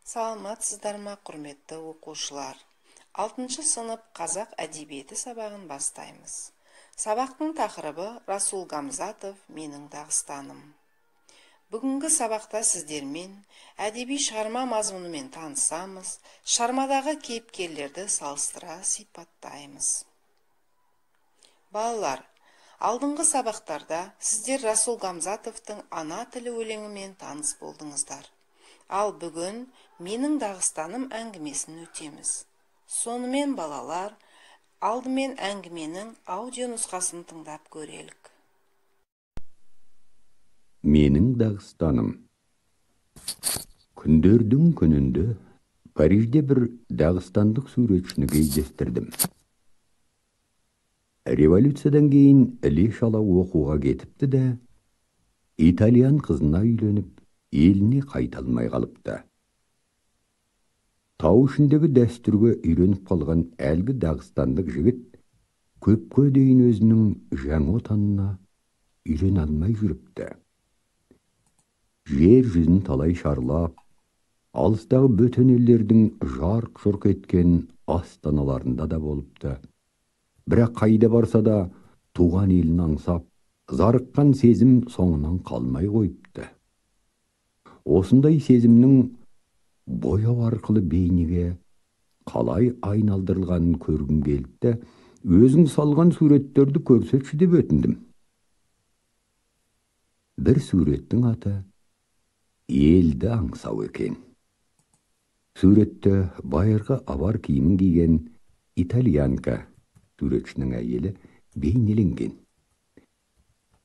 Саламатсыздар ма, құрметті оқушылар? 6 сынып қазақ әдебиеті сабағын бастаймыз. Сабақтың тақырыбы Расул Гамзатов «Менің Дағыстаным». Бүгінгі сабақта сіздермен әдеби шығарма мазмұнымен танысамыз, шығармадағы кейіпкерлерді салыстыра сипаттаймыз. Балалар, алдыңғы сабақтарда сіздер Расул Гамзатовтың «Ана тілі» өлеңімен таныс болдыңыздар. Ал бүгін «Менің Дағыстаным» әңгімесін өтеміз. Сонымен балалар, алдымен әңгіменің аудио нұсқасын тыңдап көрелік. Менің Дағыстаным. Күндердің күнінде Парижде бір дағыстандық суретшіні кездестірдім. Революциядан кейін іле-шала оқуға кетіпті де, итальян қызына үйленіп, еліне қайталмай қалыпты. Тау ішіндегі дәстүрге үйреніп қалған әлгі дағыстандық жігіт көпке дейін өзінің жаңа отанына үйрене алмай жүріпті. Жер жүзін талай шарлап, алыстағы бөтен елдердің жарқ-жұрқ еткен астаналарында да болыпты. Бірақ қайда барса да туған елін аңсап, зарыққан сезім соңынан қалмай қойыпты. Осындай сезімнің бояу арқылы бейнеге қалай айналдырылғанын көргім келді, өзің салған суреттерді көрсетші деп өтіндім. Бір суреттің аты «Елді аңсау» екен. Суретті байырғы авар киімін киген итальянка, суретшінің әйелі, бейнеленген.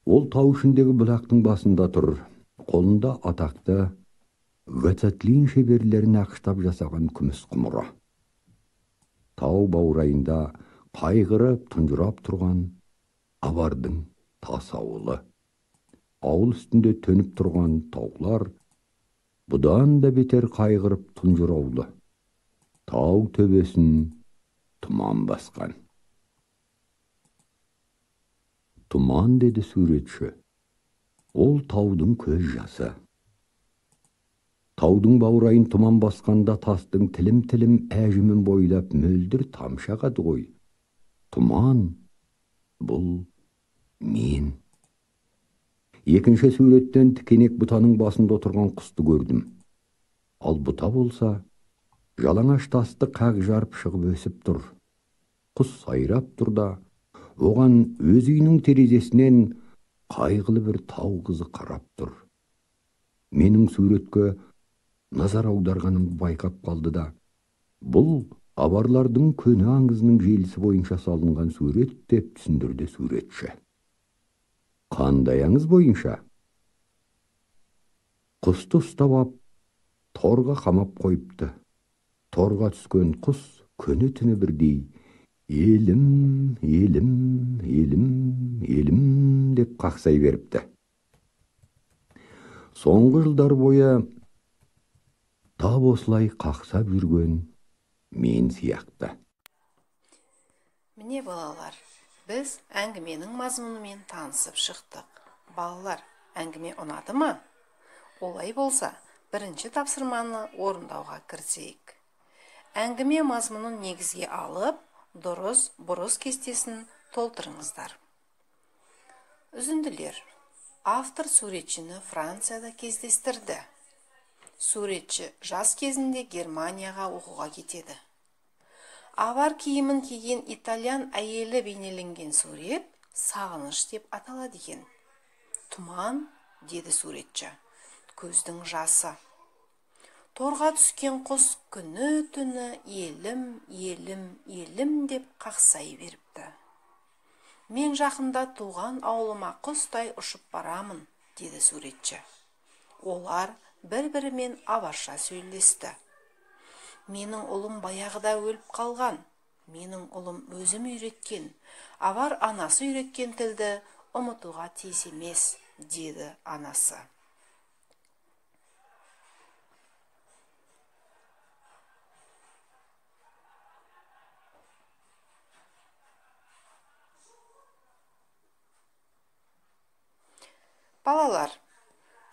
Ол тау ішіндегі бұлақтың басында тұр, қолында атақты Вацатлин шеберлерін ақштап жасаған күміс құмыра. Тау баурайында қайғырып тұнжырап тұрған авардың тас ауылы. Ауыл үстінде төніп тұрған таулар бұдан да бетер қайғырып тұнжыраулы. Тау төбесін тұман басқан. Тұман, деді суретші, ол таудың көз жасы. Таудың баурайын тұман басқанда тастың тілім-тілім әжімін бойлап мөлдір тамшағады ғой. Тұман, бұл мен. Екінші суреттен тікенек бұтаның басында отырған құсты көрдім. Ал бұта болса, жалаңаш тасты қақ жарып шығып өсіп тұр. Құс сайрап тұр да, оған өз үйінің терезесінен қайғылы бір тау қызы қарап тұр. Менің суретке назар аударғаным байқап қалды да, бұл аварлардың көне аңызының желісі бойынша салынған сурет деп түсіндірді суретші. Қандай аңыз бойынша? Құсты ұстап ап, торға қамап қойыпты. Торға түскен құс күні түні бірдей елім, елім, елім, елім деп қақсай беріпті. Соңғы жылдар бойы тап осылай қақсап жүрген мен сияқты. Міне балалар, біз әңгіменің мазмұнымен танысып шықтық. Балалар, әңгіме ұнады ма? Олай болса, бірінші тапсырманы орындауға кірісейік. Әңгіме мазмұнын негізге алып, дұрыс, бұрыс кестесін толтырыңыздар. Үзінділер. Автор суретшіні Францияда кездестірді. Суретші жас кезінде Германияға оқуға кетеді. Авар киімін киген итальян әйелі бейнеленген сурет сағыныш деп аталады екен. Тұман, деді суретші, көздің жасы. Торға түскен құс күні түні елім, елім, елім деп қақсай беріпті. Мен жақында туған ауылыма құстай ұшып барамын, деді суретші. Олар бір-бірімен аварша сөйлесті. Менің ұлым баяғыда өліп қалған. Менің ұлым өзім үйреткен. Авар анасы үйреткен тілді ұмытуға тиіс емес, деді анасы. Балалар,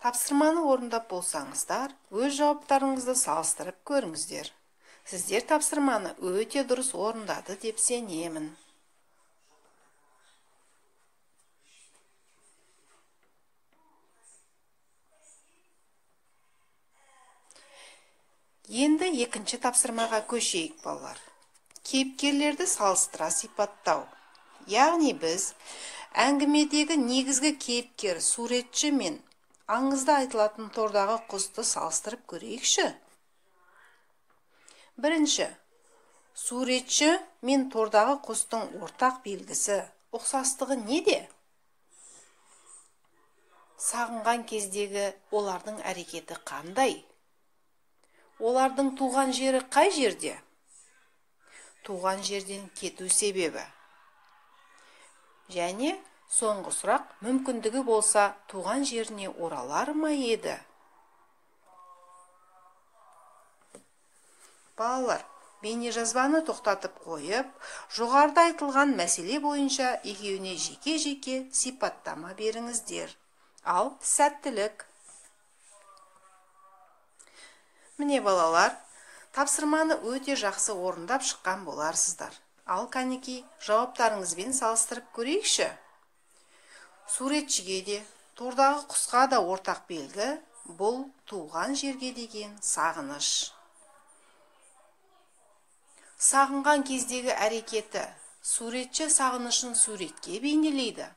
Тапсырманы орындап болсаңыздар, өз жауаптарыңызды салыстырып көріңіздер. Сіздер тапсырманы өте дұрыс орындады деп сенемін. Енді екінші тапсырмаға көшейік, балалар. Кейіпкерлерді салыстыра сипаттау. Яғни біз әңгімедегі негізгі кейіпкер суретші мен аңызда айтылатын тордағы құсты салыстырып көрейікші. Бірінші, суретші мен тордағы құстың ортақ белгісі, ұқсастығы неде? Сағынған кездегі олардың әрекеті қандай? Олардың туған жері қай жерде? Туған жерден кету себебі. Және соңғы сұрақ, мүмкіндігі болса, туған жеріне оралар ма еді? Балалар, бейнежазбаны тоқтатып қойып, жоғарыда айтылған мәселе бойынша екеуіне жеке-жеке сипаттама беріңіздер. Ал сәттілік. Міне, балалар, тапсырманы өте жақсы орындап шыққан боларсыздар. Ал кәнекей, жауаптарыңызбен салыстырып көрейікші. Суретшіге де, тордағы құсқа да ортақ белгі, бұл туған жерге деген сағыныш. Сағынған кездегі әрекеті, суретші сағынышын суретке бейнелейді,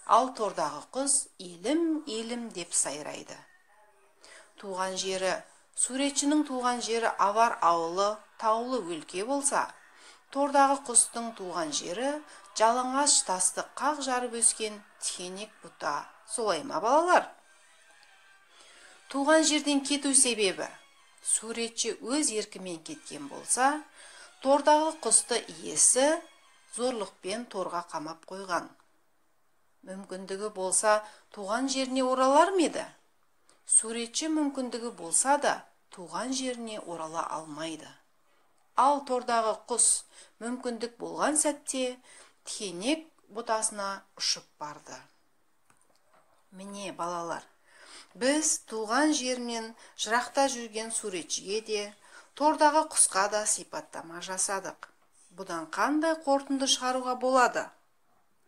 ал тордағы құс елім-елім деп сайрайды. Туған жері, суретшінің туған жері авар ауылы, таулы өлке болса, тордағы құстың туған жері жалаңаш тасты қақ жарып өскен тікенек бұта. Солай ма, балалар? Туған жерден кету себебі, суретші өз еркімен кеткен болса, тордағы құсты иесі зорлықпен торға қамап қойған. Мүмкіндігі болса, туған жеріне оралар ма еді? Суретші мүмкіндігі болса да, туған жеріне орала алмайды. Ал тордағы құс мүмкіндік болған сәтте тікенек бұтасына ұшып барды. Міне, балалар, біз туған жермен жырақта жүрген суретшіге де, тордағы құсқа да сипаттама жасадық. Бұдан қандай қорытынды шығаруға болады?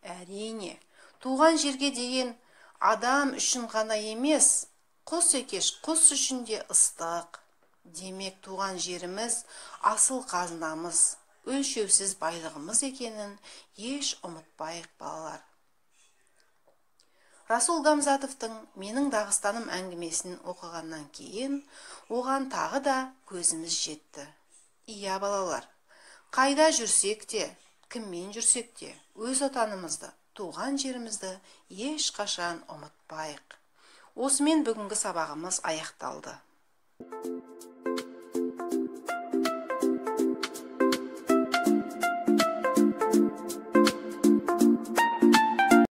Әрине, туған жерге деген адам үшін ғана емес, құс екеш құс үшін де ыстық. Демек, туған жеріміз асыл қазынамыз, өлшеусіз байлығымыз екенін еш ұмытпайық, балалар. Расул Гамзатовтың «Менің Дағыстаным» әңгімесін оқығаннан кейін, оған тағы да көзіміз жетті. Иә, балалар, қайда жүрсек те, кіммен жүрсек те, өз отанымызды, туған жерімізді ешқашан ұмытпайық. Осымен бүгінгі сабағымыз аяқталды.